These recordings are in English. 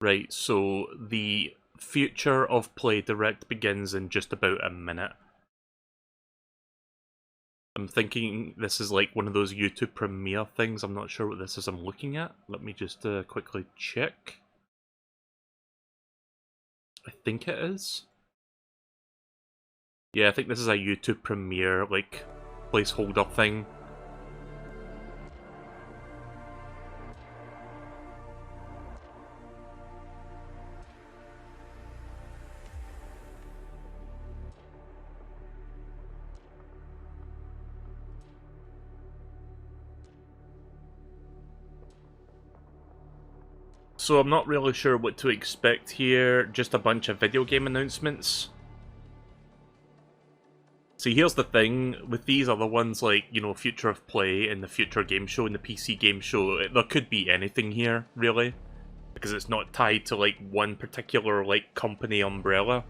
Right, so the Future of Play Direct begins in just about a minute. I'm thinking this is like one of those YouTube Premiere things. I'm not sure what this is I'm looking at. Let me just quickly check. I think it is. Yeah, I think this is a YouTube Premiere, like, placeholder thing. So I'm not really sure what to expect here, just a bunch of video game announcements. See, here's the thing, with these other ones like, you know, Future of Play and the Future Game Show and the PC Game Show, there could be anything here, really. Because it's not tied to, like, one particular, like, company umbrella.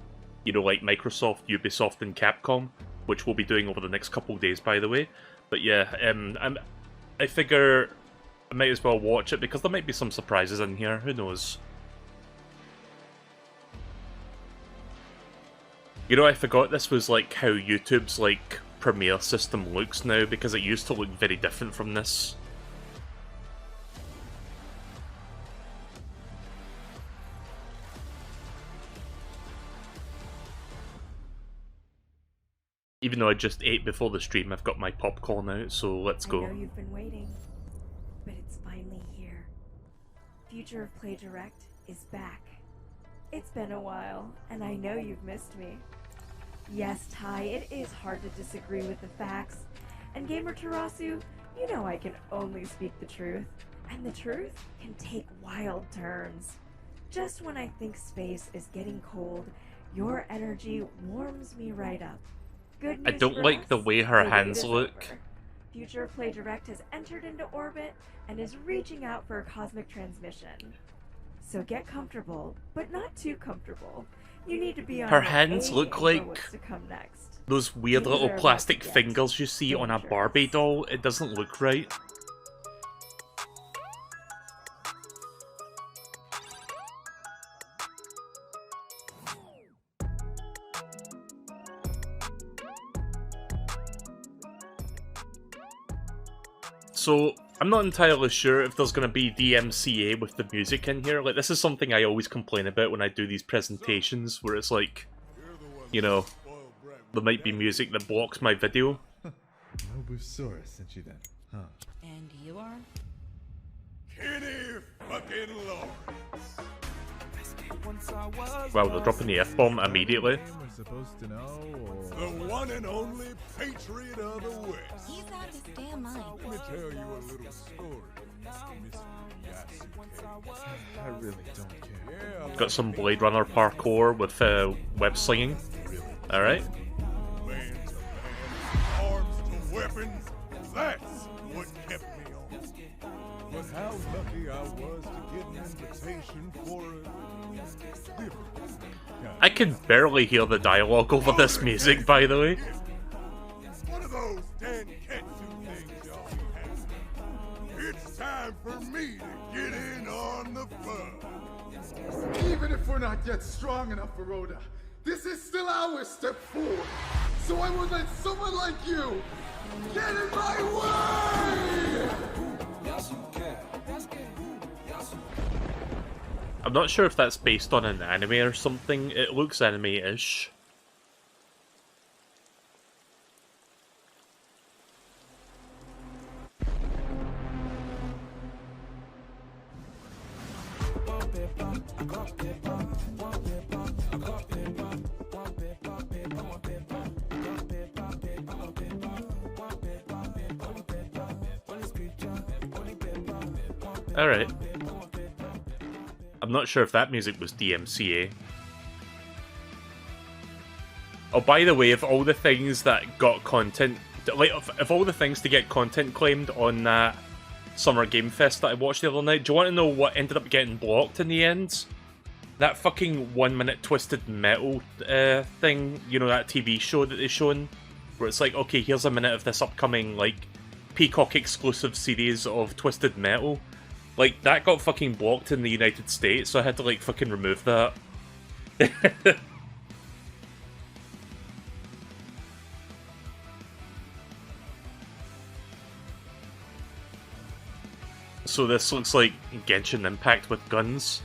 You know, like Microsoft, Ubisoft, and Capcom, which we'll be doing over the next couple of days, by the way. But yeah, I figure I might as well watch it, because there might be some surprises in here, who knows. You know, I forgot this was like how YouTube's like Premiere system looks now, because it used to look very different from this. Even though I just ate before the stream, I've got my popcorn out, so let's go. I know you've been waiting, but it's finally here. Future of Play Direct is back. It's been a while, and I know you've missed me. Yes, Ty, it is hard to disagree with the facts. And Gamer Tarasu, you know I can only speak the truth. And the truth can take wild turns. Just when I think space is getting cold, your energy warms me right up. Good news I don't for like us, the way her the hands wait is look. over. Future of Play Direct has entered into orbit and is reaching out for a cosmic transmission. So get comfortable, but not too comfortable. You need to be on Her your hands A look game for like what's to come next. those weird Things little are about plastic to get fingers you see on a dangerous. Barbie doll. It doesn't look right. So, I'm not entirely sure if there's going to be DMCA with the music in here. Like, this is something I always complain about when I do these presentations, where it's like, you know, there might be music that blocks my video. Nobusaurus sent you then, huh? And you are? Kenny fucking Lawrence. Wow, they're dropping the F-bomb immediately. We're supposed to know, or... The one and only patriot of the West. He's out of his damn mind. Let me tell you a little story, Mr. Yasuke. I really don't care. Yeah, Got some Blade Runner parkour with web slinging. Alright. man to man, arms to weapons, that's what kept me on. But how lucky I was to get an invitation for a different I can barely hear the dialogue over this music, by the way. one of those Danketsu things y'all be having. It's time for me to get in on the fun. Even if we're not yet strong enough for Rhoda, this is still our step forward. So I won't let someone like you get in my way! I'm not sure if that's based on an anime or something. It looks anime-ish. Alright. I'm not sure if that music was DMCA. Oh, by the way, of all the things that got content... Like, of all the things to get content claimed on that Summer Game Fest that I watched the other night, do you want to know what ended up getting blocked in the end? That fucking 1 minute Twisted Metal thing, you know, that TV show that they're showing? Where it's like, okay, here's a minute of this upcoming, like, Peacock exclusive series of Twisted Metal. Like, that got fucking blocked in the United States, so I had to, like, fucking remove that. So this looks like Genshin Impact with guns.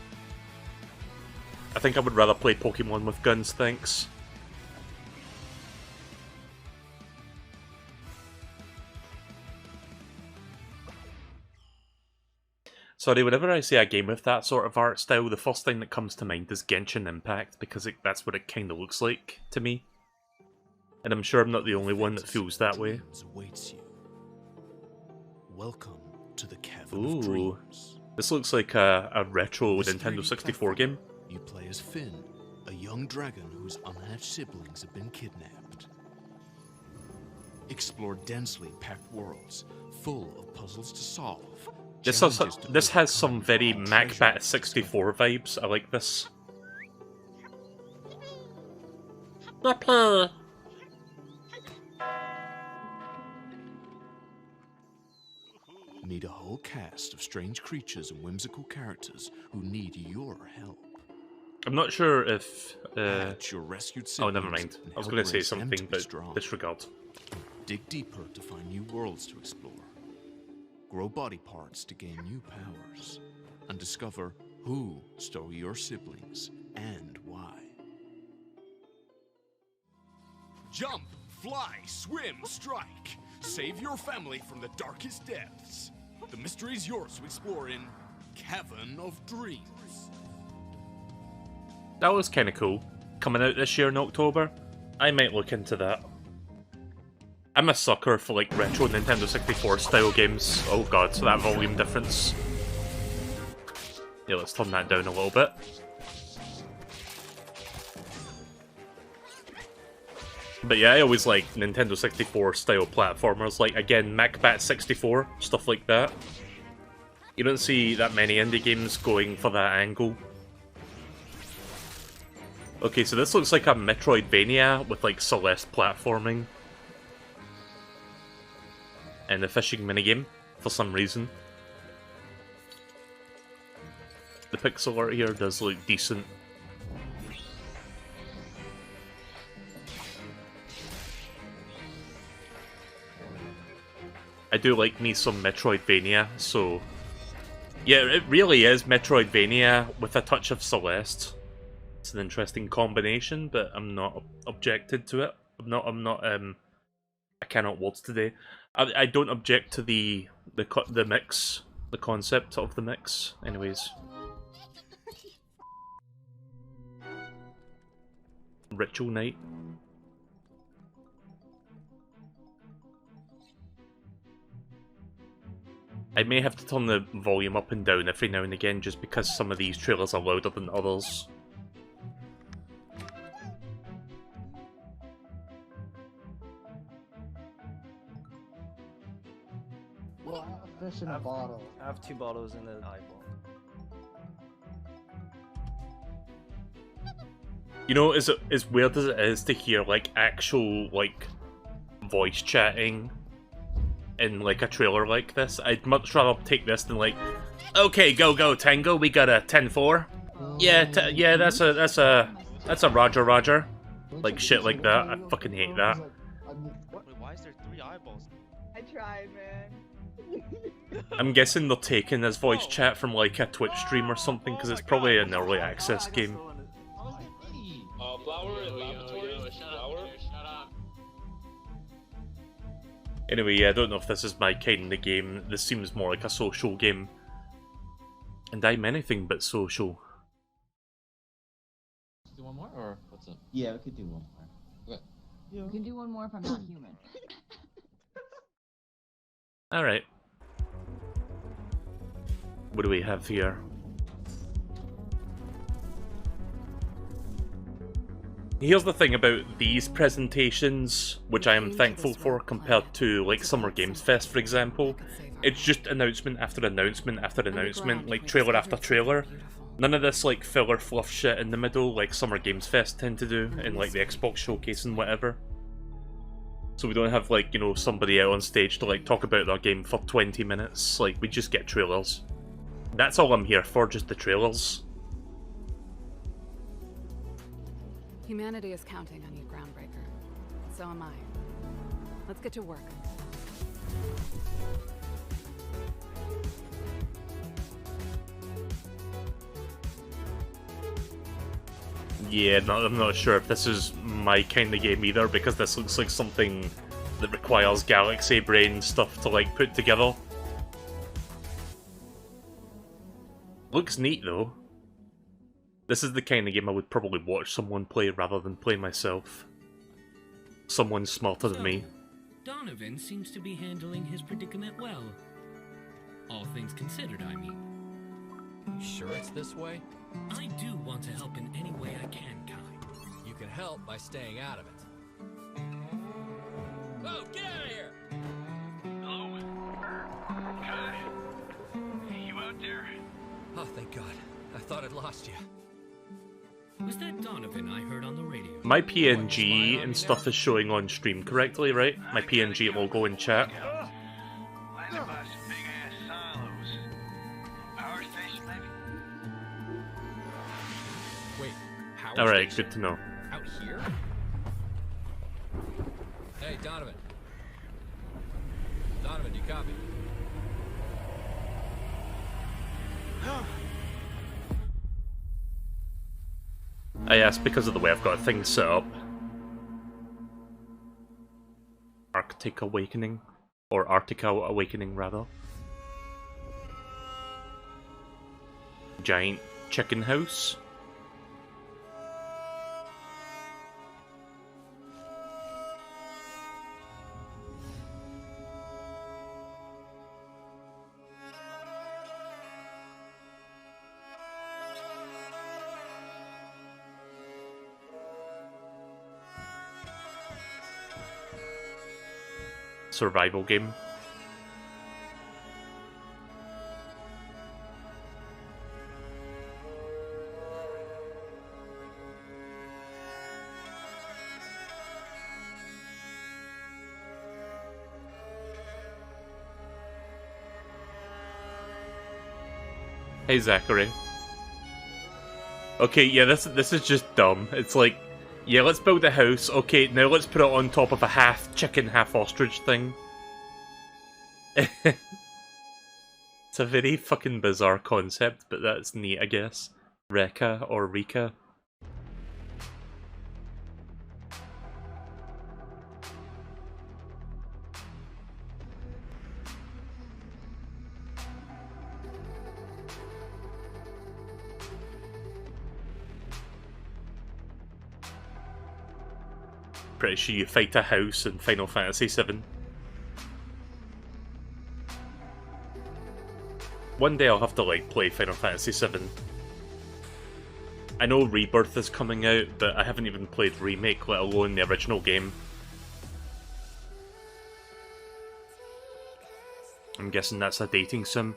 I think I would rather play Pokemon with guns, thanks. Sorry, whenever I say a game with that sort of art style, the first thing that comes to mind is Genshin Impact, because that's what it kind of looks like to me. And I'm sure I'm not the only one that feels that way. Welcome to the Cavern of Dreams. This looks like a retro Nintendo 64 game. You play as Finn, a young dragon whose unhatched siblings have been kidnapped. Explore densely packed worlds, full of puzzles to solve. This has some very MacBat 64 vibes. I like this. Meet a whole cast of strange creatures and whimsical characters who need your help. I'm not sure if... Your rescued oh, never mind. I was going to say something, but disregard. Dig deeper to find new worlds to explore. Grow body parts to gain new powers. And discover who stole your siblings and why. Jump, fly, swim, strike. Save your family from the darkest depths. The mystery is yours to explore in Cavern of Dreams. That was kind of cool. Coming out this year in October. I might look into that. I'm a sucker for like retro Nintendo 64 style games. Oh god, so that volume difference. Yeah, let's turn that down a little bit. But yeah, I always like Nintendo 64 style platformers, like again, MacBat 64, stuff like that. You don't see that many indie games going for that angle. Okay, so this looks like a Metroidvania with like Celeste platforming. And a fishing minigame, for some reason. The pixel art here does look decent. I do like me some Metroidvania, so... yeah, it really is Metroidvania with a touch of Celeste. It's an interesting combination, but I'm not objected to it. I cannot words today. I don't object to the mix, the concept of the mix. Anyways. Ritual Night. I may have to turn the volume up and down every now and again just because some of these trailers are louder than others. Well, I have fish in a bottle. I have 2 bottles in the eyeball. You know, as weird as it is to hear like actual like voice chatting in like a trailer like this, I'd much rather take this than like, okay, go Tango, we got a 10-4. Yeah, yeah, that's a Roger. Like shit like that. I fucking hate that. Wait, why is there 3 eyeballs? I tried, man. I'm guessing they're taking this voice chat from like a Twitch stream or something because it's probably an early access game. Anyway, yeah, I don't know if this is my kind of game. This seems more like a social game. And I'm anything but social. Do one more, or what's up? Yeah, we could do one more. Okay. Yeah. We can do one more if I'm not human. Alright. What do we have here? Here's the thing about these presentations, which I am thankful for compared to like Summer Games Fest, for example. It's just announcement after announcement after announcement, like trailer after trailer. None of this like filler fluff shit in the middle like Summer Games Fest tend to do in like the Xbox showcase and whatever. So we don't have like, you know, somebody out on stage to like talk about their game for 20 minutes, like we just get trailers. That's all I'm here for, just the trailers. Humanity is counting on you, Groundbreaker. So am I. Let's get to work. Yeah, I'm not sure if this is my kind of game either, because this looks like something that requires galaxy brain stuff to like put together. Looks neat though. This is the kind of game I would probably watch someone play rather than play myself. Someone smarter than me. Donovan seems to be handling his predicament well. All things considered, I mean. You sure it's this way? I do want to help in any way I can, Kai. You can help by staying out of it. Oh, get out of here! Hello? Kai? Hey, you out there? Oh, thank God. I thought I'd lost you. Was that Donovan I heard on the radio? My PNG and stuff is showing on stream correctly, right? My PNG logo in chat. Landed by some big-ass silos. Power station, maybe? Wait, power Alright, station? good to know. Out here? Hey, Donovan. Donovan, you copy? I asked because of the way I've got things set up. Arctic Awakening. Or Arctica Awakening, rather. Giant chicken house. Survival game. Hey Zachary. Okay, yeah, this is just dumb. It's like, yeah, let's build a house. Okay, now let's put it on top of a half chicken, half ostrich thing. It's a very fucking bizarre concept, but that's neat, I guess. Rekka or Rika. Pretty sure you fight a house in Final Fantasy VII. One day I'll have to like play Final Fantasy VII. I know Rebirth is coming out, but I haven't even played Remake, let alone the original game. I'm guessing that's a dating sim.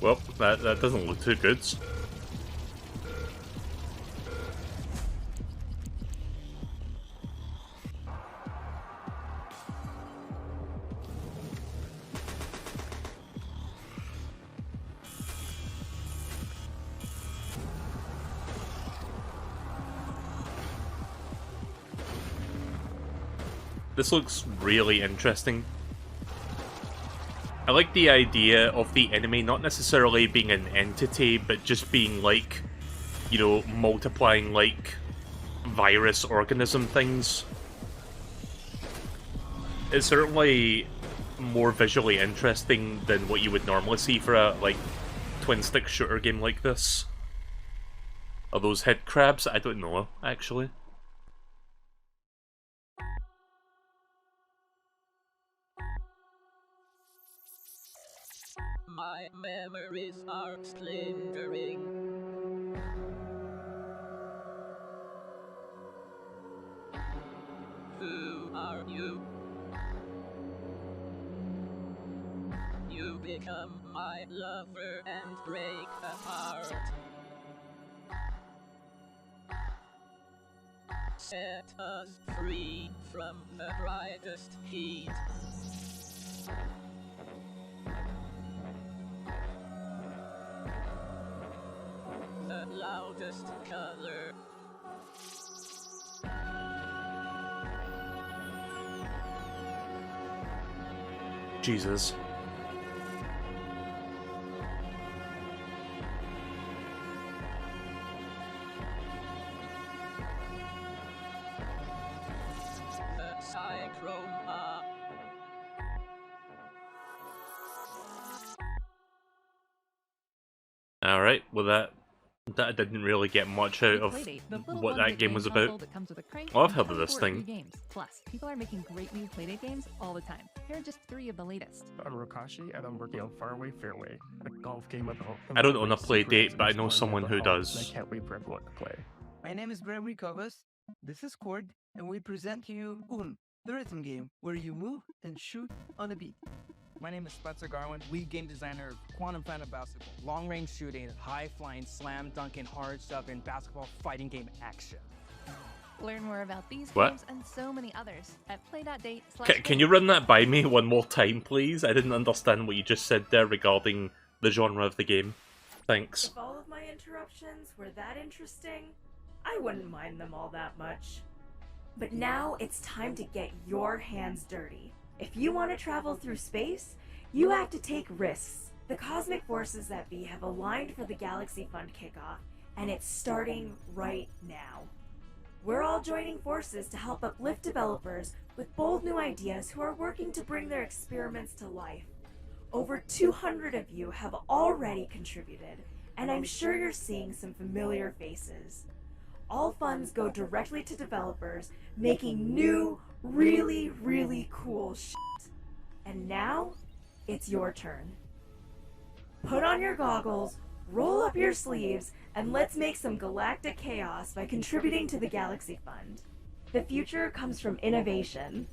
Well, that doesn't look too good. This looks really interesting. I like the idea of the enemy not necessarily being an entity, but just being like, you know, multiplying like virus organism things. It's certainly more visually interesting than what you would normally see for a like twin-stick shooter game like this. Are those head crabs? I don't know, actually. My memories are splintering. Who are you? You become my lover and break apart. Set us free from the brightest heat. The loudest color. Jesus. The Cychroma. Alright, well that didn't really get much out of what that game was about. Oh, I've heard of this thing. Games. Plus, people are making great new Playdate games all the time. Here are just 3 of the latest. I'm Rokashi, and I'm working on Faraway Fairway, a golf game at home. I don't own a Playdate, but I know someone who does. I can't wait for everyone to play. My name is Gregory Covas. This is Cord, and we present to you the rhythm game, where you move and shoot on a beat. My name is Spencer Garwin, lead game designer of Quantum Phantom Basketball. Long-range shooting, high-flying, slam-dunking, hard-stuffing, basketball fighting game action. Learn more about these What? games and so many others at play.date. Can you run that by me one more time, please? I didn't understand what you just said there regarding the genre of the game. Thanks. If all of my interruptions were that interesting, I wouldn't mind them all that much. But now it's time to get your hands dirty. If you want to travel through space, you have to take risks. The cosmic forces that be have aligned for the Galaxy Fund kickoff, and it's starting right now. We're all joining forces to help uplift developers with bold new ideas who are working to bring their experiments to life. Over 200 of you have already contributed, and I'm sure you're seeing some familiar faces. All funds go directly to developers making new, really, really cool shit. And now, it's your turn. Put on your goggles, roll up your sleeves, and let's make some galactic chaos by contributing to the Galaxy Fund. The future comes from innovation.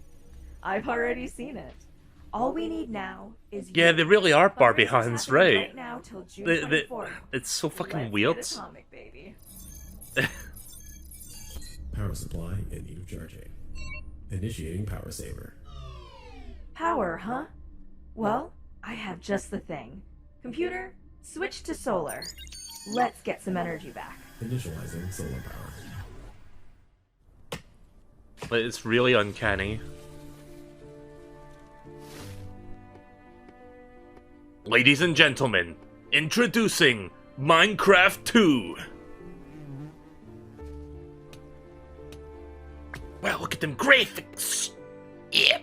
I've already seen it. All we need now is Yeah, they really are Barbie Fundraiser's hands, happening right? now till June They- 24th. it's so fucking Let's weird. get atomic, baby. Power supply in need of charging. Initiating power saver. Power, huh? Well, I have just the thing. Computer, switch to solar. Let's get some energy back. Initializing solar power. But it's really uncanny. Ladies and gentlemen, introducing Minecraft 2! Wow, look at them graphics! Yeah!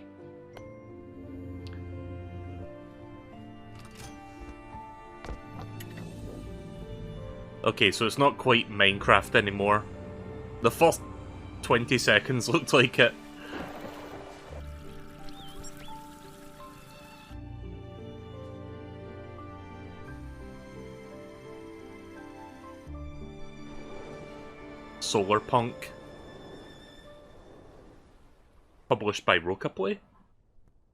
Okay, so it's not quite Minecraft anymore. The first 20 seconds looked like it. Solarpunk. Published by Rocaplay?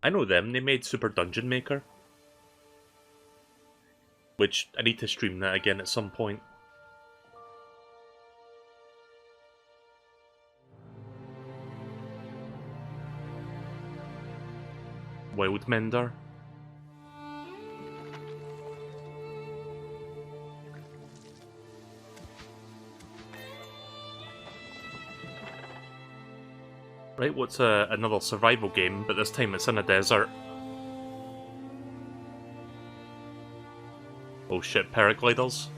I know them, they made Super Dungeon Maker. Which, I need to stream that again at some point. Wildmender. Right, what's another survival game, but this time it's in a desert. Oh shit, paragliders.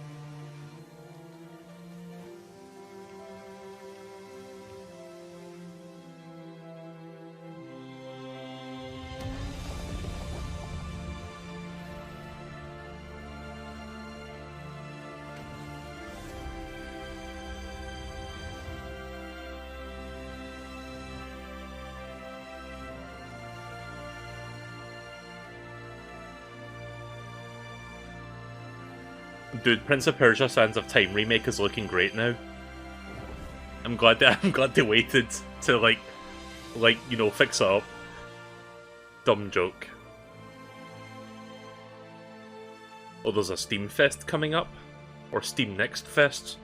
Dude, Prince of Persia: Sands of Time remake is looking great now. I'm glad they waited to like you know, fix it up. Dumb joke. Oh, there's a Steam Fest coming up, or Steam Next Fest.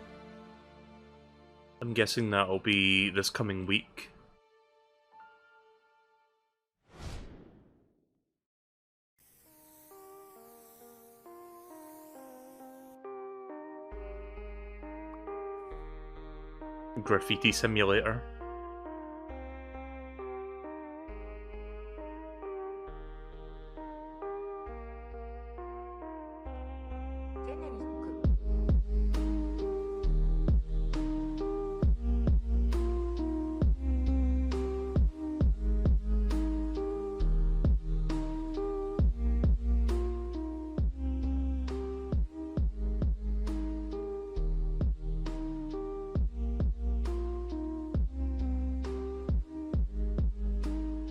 I'm guessing that'll be this coming week. Graffiti Simulator.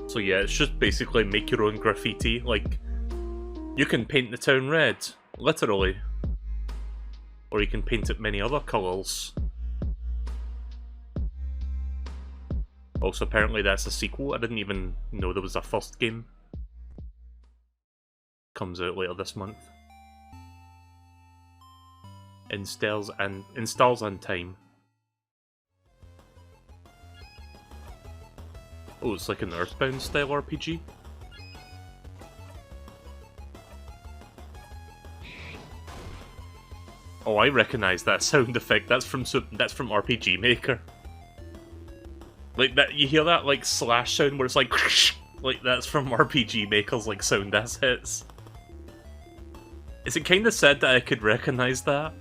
So yeah, it's just basically make your own graffiti. Like, you can paint the town red, literally. Or you can paint it many other colours. Also, apparently that's a sequel. I didn't even know there was a first game. Comes out later this month. Installs on time. Oh, it's like an Earthbound style RPG? Oh, I recognise that sound effect. That's from RPG Maker. Like that, you hear that like slash sound where it's like that's from RPG Maker's like sound assets. Is it kind of sad that I could recognise that?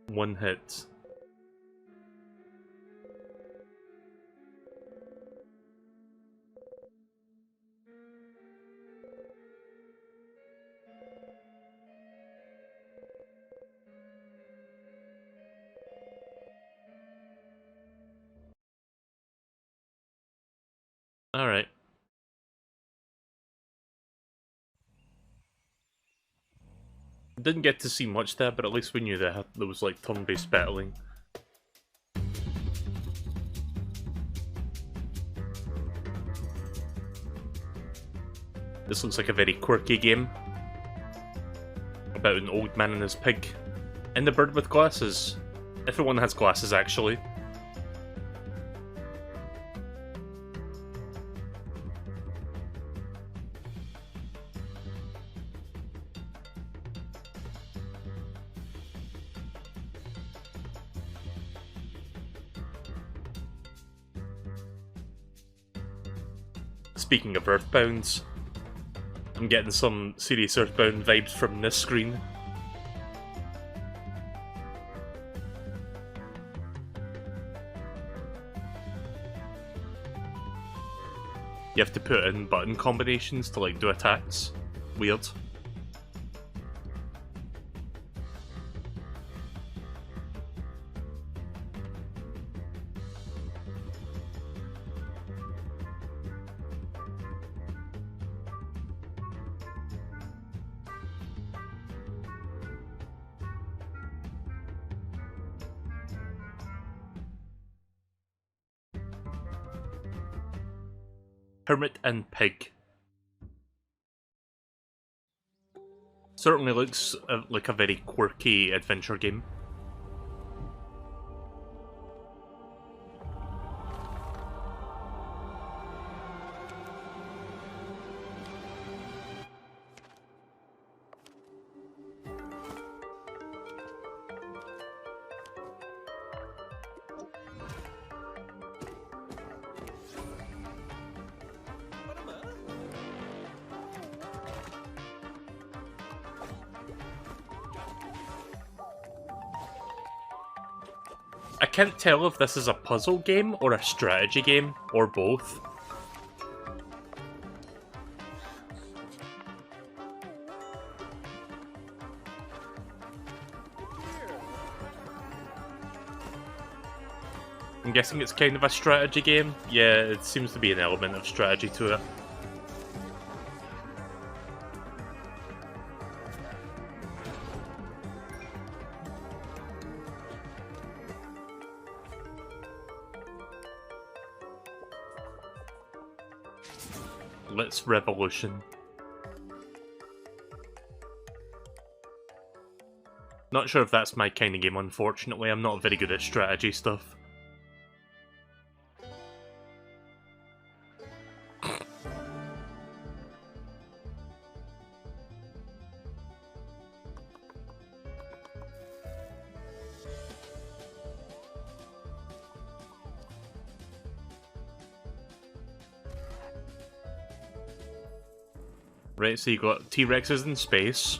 One hit. Alright. Didn't get to see much there, but at least we knew that there was like turn-based battling. This looks like a very quirky game. About an old man and his pig. And the bird with glasses. Everyone has glasses, actually. Speaking of Earthbounds, I'm getting some serious Earthbound vibes from this screen. You have to put in button combinations to like do attacks. Weird. Hermit and Pig. Certainly looks like a very quirky adventure game. I can't tell if this is a puzzle game or a strategy game, or both. I'm guessing it's kind of a strategy game. Yeah, it seems to be an element of strategy to it. Let's Revolution. Not sure if that's my kind of game, unfortunately. I'm not very good at strategy stuff. Right, so you got T-Rexes in space.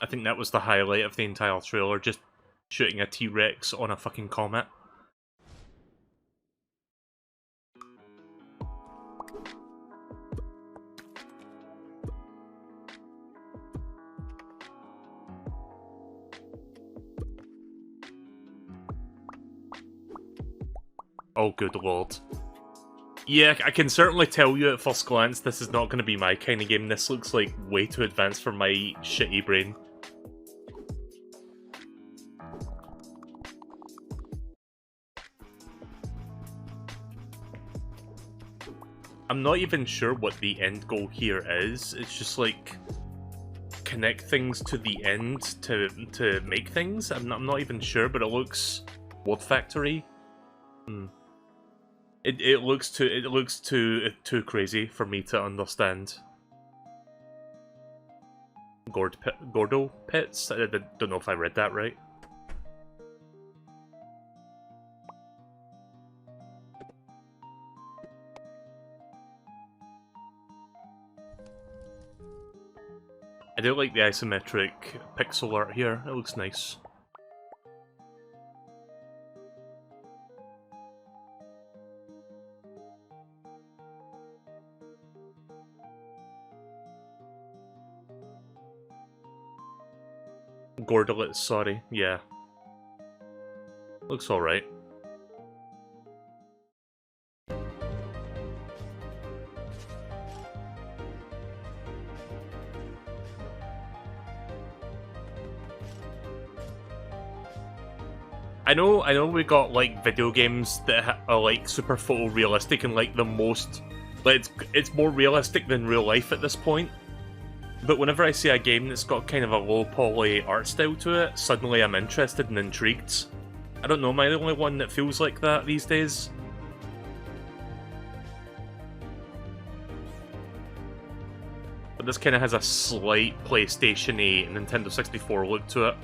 I think that was the highlight of the entire trailer, just shooting a T-Rex on a fucking comet. Oh, good lord. Yeah, I can certainly tell you at first glance this is not going to be my kind of game. This looks like way too advanced for my shitty brain. I'm not even sure what the end goal here is. It's just like connect things to the end to make things. I'm not even sure, but it looks Word Factory. It looks too crazy for me to understand. Gordo Pits? I don't know if I read that right. I do like the isometric pixel art here. It looks nice. Gordolet, sorry. Yeah. Looks alright. I know we got like video games that are like super photorealistic and like the most, like it's more realistic than real life at this point. But whenever I see a game that's got kind of a low poly art style to it, suddenly I'm interested and intrigued. I don't know, am I the only one that feels like that these days? But this kind of has a slight PlayStation-y and Nintendo 64 look to it.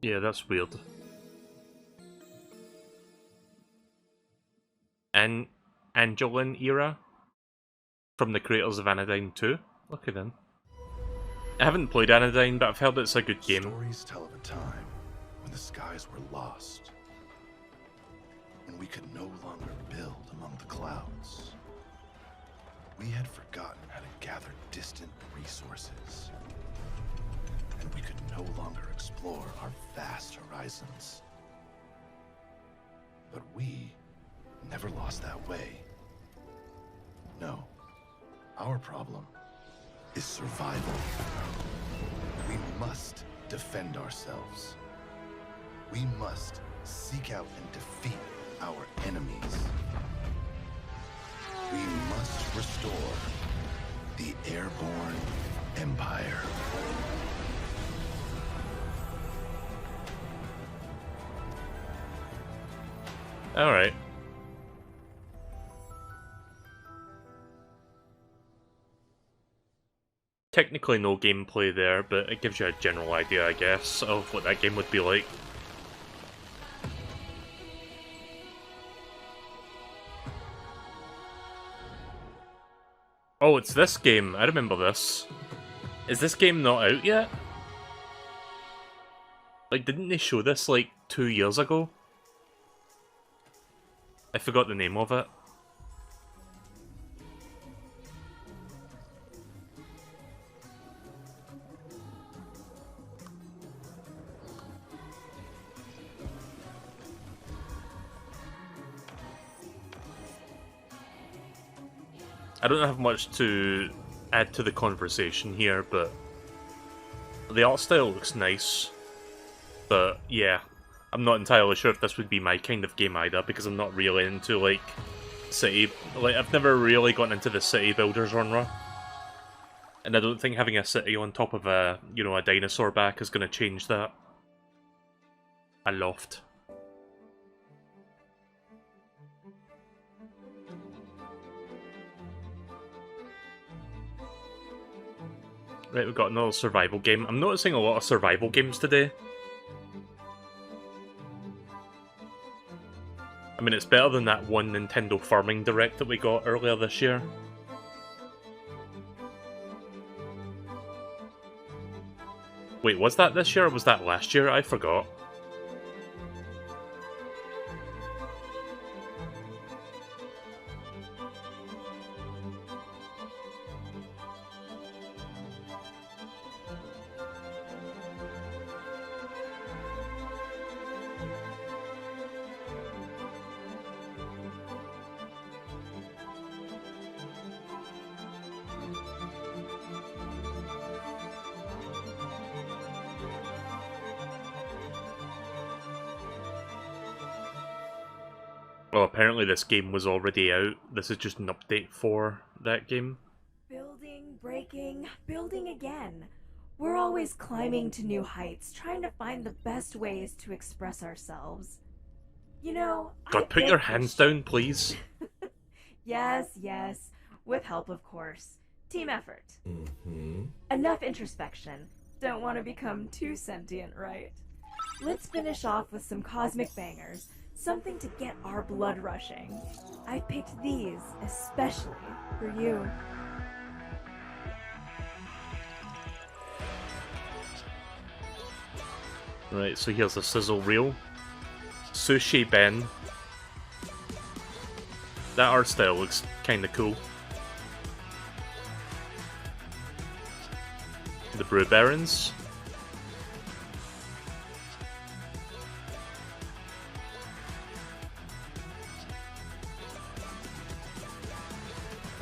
Yeah, that's weird. Angeline era? From the creators of Anodyne 2? Look at them. I haven't played Anodyne, but I've heard it's a good game. Stories tell of a time when the skies were lost, when we could no longer build among the clouds. We had forgotten how to gather distant resources, and we could no longer explore our vast horizons. But we never lost that way. No, our problem is survival. We must defend ourselves. We must seek out and defeat our enemies. We must restore the airborne empire. Alright. Technically no gameplay there, but it gives you a general idea, I guess, of what that game would be like. Oh, it's this game. I remember this. Is this game not out yet? Like, didn't they show this, like, 2 years ago? I forgot the name of it. I don't have much to add to the conversation here, but the art style looks nice. But yeah, I'm not entirely sure if this would be my kind of game either, because I'm not really into, like, city... Like, I've never really gotten into the city builder genre. And I don't think having a city on top of a, you know, a dinosaur back is going to change that. A loft. Right, we've got another survival game. I'm noticing a lot of survival games today. I mean, it's better than that one Nintendo Farming Direct that we got earlier this year. Wait, was that this year or was that last year? I forgot. Well, apparently this game was already out. This is just an update for that game. Building, breaking, building again. We're always climbing to new heights, trying to find the best ways to express ourselves. You know, God, put your hands down, please. Yes, yes. With help, of course. Team effort. Mm-hmm. Enough introspection. Don't want to become too sentient, right? Let's finish off with some cosmic bangers. Something to get our blood rushing. I picked these especially for you. Right, so here's a sizzle reel. Sushi Ben. That art style looks kinda cool. The Brew Barons.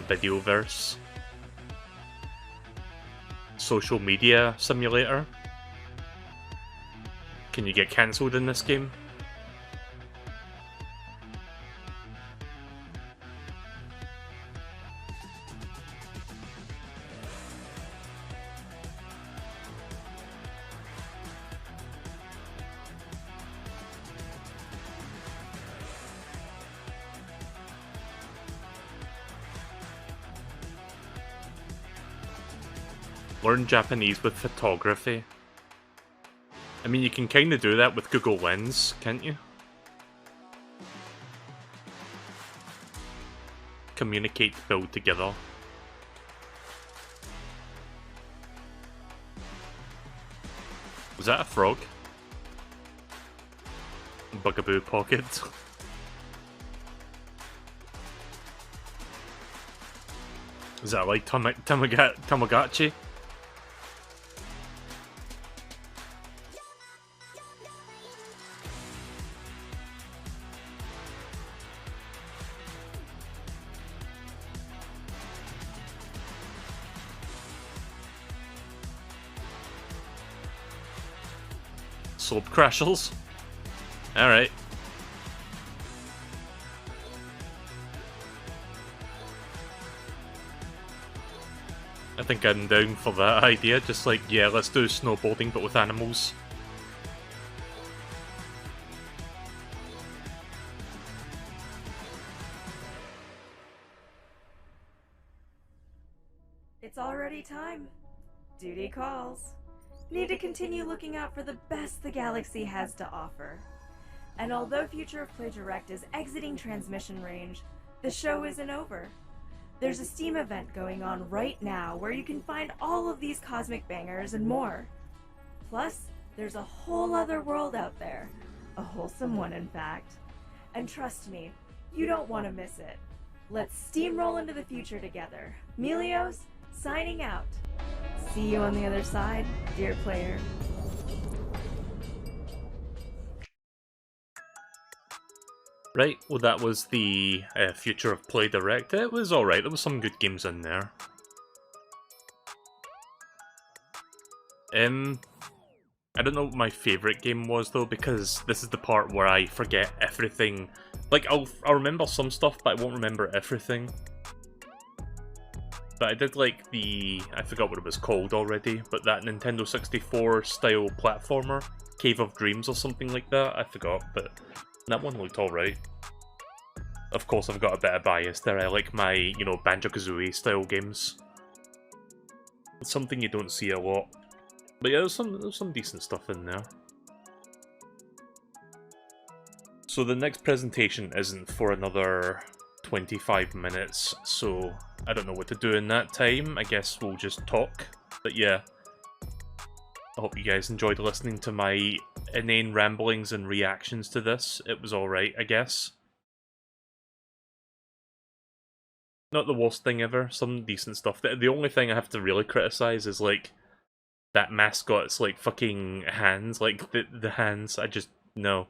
Videoverse. Social media simulator. Can you get cancelled in this game? Learn Japanese with photography. I mean, you can kind of do that with Google Lens, can't you? Communicate, build together. Was that a frog? Bugaboo Pocket. Is that like Tamagotchi? Slope crashels. Alright. I think I'm down for that idea. Just like, yeah, let's do snowboarding but with animals. It's already time. Duty calls. Need to continue looking out for the best the galaxy has to offer. And although Future of Play Direct is exiting transmission range, the show isn't over. There's a Steam event going on right now where you can find all of these cosmic bangers and more. Plus, there's a whole other world out there. A wholesome one, in fact. And trust me, you don't want to miss it. Let's steamroll into the future together. Melios, signing out. See you on the other side, dear player. Right, well that was the Future of Play Direct. It was alright, there was some good games in there. I don't know what my favourite game was though, because this is the part where I forget everything. Like, I'll remember some stuff, but I won't remember everything. But I did like I forgot what it was called already, but that Nintendo 64 style platformer, Cave of Dreams or something like that, I forgot, but that one looked alright. Of course, I've got a bit of bias there. I like my, you know, Banjo-Kazooie style games. It's something you don't see a lot. But yeah, there's some decent stuff in there. So the next presentation isn't for another 25 minutes, so I don't know what to do in that time. I guess we'll just talk. But yeah, I hope you guys enjoyed listening to my inane ramblings and reactions to this. It was alright, I guess. Not the worst thing ever, some decent stuff. The only thing I have to really criticize is, like, that mascot's, like, fucking hands. Like, the hands, I just, no.